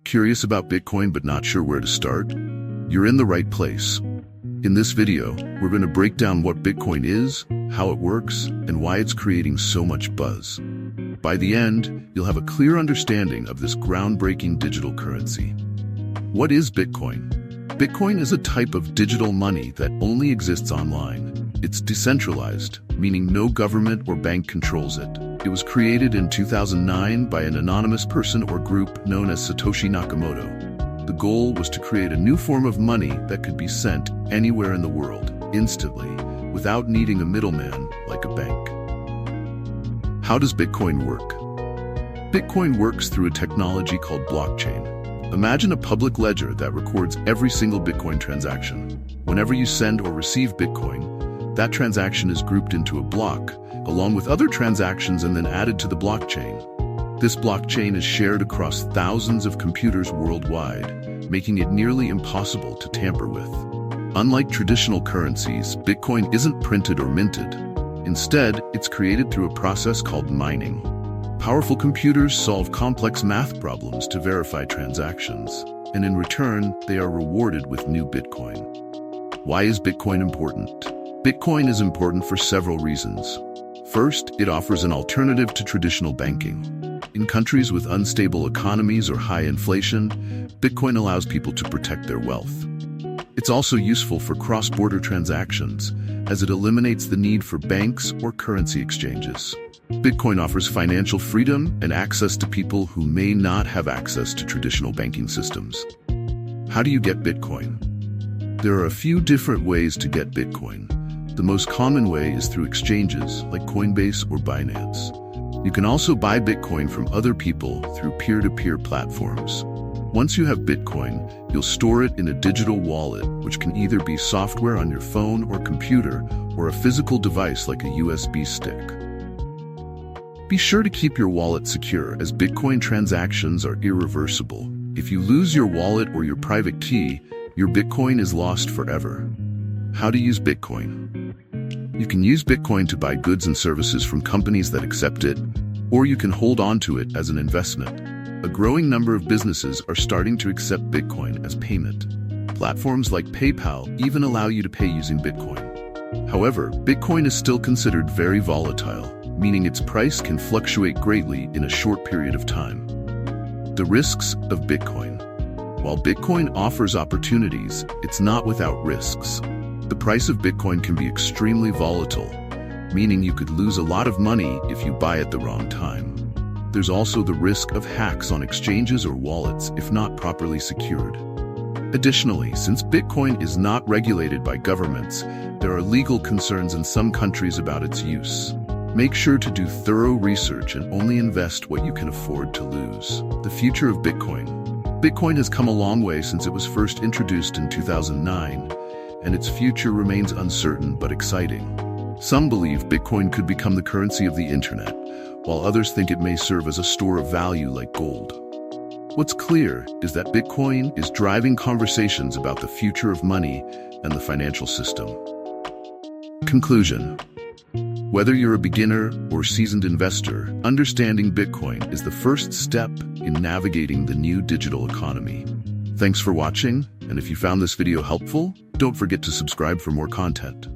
Curious about Bitcoin but not sure where to start? You're in the right place. In this video, we're going to break down what Bitcoin is, how it works, and why it's creating so much buzz. By the end, you'll have a clear understanding of this groundbreaking digital currency. What is Bitcoin? Bitcoin is a type of digital money that only exists online. It's decentralized, meaning no government or bank controls it. It was created in 2009 by an anonymous person or group known as Satoshi Nakamoto. The goal was to create a new form of money that could be sent anywhere in the world, instantly, without needing a middleman like a bank. How does Bitcoin work? Bitcoin works through a technology called blockchain. Imagine a public ledger that records every single Bitcoin transaction. Whenever you send or receive Bitcoin, that transaction is grouped into a block, along with other transactions and then added to the blockchain. This blockchain is shared across thousands of computers worldwide, making it nearly impossible to tamper with. Unlike traditional currencies, Bitcoin isn't printed or minted. Instead, it's created through a process called mining. Powerful computers solve complex math problems to verify transactions, and in return, they are rewarded with new Bitcoin. Why is Bitcoin important? Bitcoin is important for several reasons. First, it offers an alternative to traditional banking. In countries with unstable economies or high inflation, Bitcoin allows people to protect their wealth. It's also useful for cross-border transactions, as it eliminates the need for banks or currency exchanges. Bitcoin offers financial freedom and access to people who may not have access to traditional banking systems. How do you get Bitcoin? There are a few different ways to get Bitcoin. The most common way is through exchanges like Coinbase or Binance. You can also buy Bitcoin from other people through peer-to-peer platforms. Once you have Bitcoin, you'll store it in a digital wallet, which can either be software on your phone or computer, or a physical device like a USB stick. Be sure to keep your wallet secure, as Bitcoin transactions are irreversible. If you lose your wallet or your private key, your Bitcoin is lost forever. How to use Bitcoin? You can use Bitcoin to buy goods and services from companies that accept it, or you can hold on to it as an investment. A growing number of businesses are starting to accept Bitcoin as payment. Platforms like PayPal even allow you to pay using Bitcoin. However, Bitcoin is still considered very volatile, meaning its price can fluctuate greatly in a short period of time. The risks of Bitcoin. While Bitcoin offers opportunities, it's not without risks. The price of Bitcoin can be extremely volatile, meaning you could lose a lot of money if you buy at the wrong time. There's also the risk of hacks on exchanges or wallets if not properly secured. Additionally, since Bitcoin is not regulated by governments, there are legal concerns in some countries about its use. Make sure to do thorough research and only invest what you can afford to lose. The future of Bitcoin. Bitcoin has come a long way since it was first introduced in 2009, and its future remains uncertain but exciting. Some believe Bitcoin could become the currency of the internet, while others think it may serve as a store of value like gold. What's clear is that Bitcoin is driving conversations about the future of money and the financial system. Conclusion. Whether you're a beginner or seasoned investor, understanding Bitcoin is the first step in navigating the new digital economy. Thanks for watching, and if you found this video helpful, don't forget to subscribe for more content.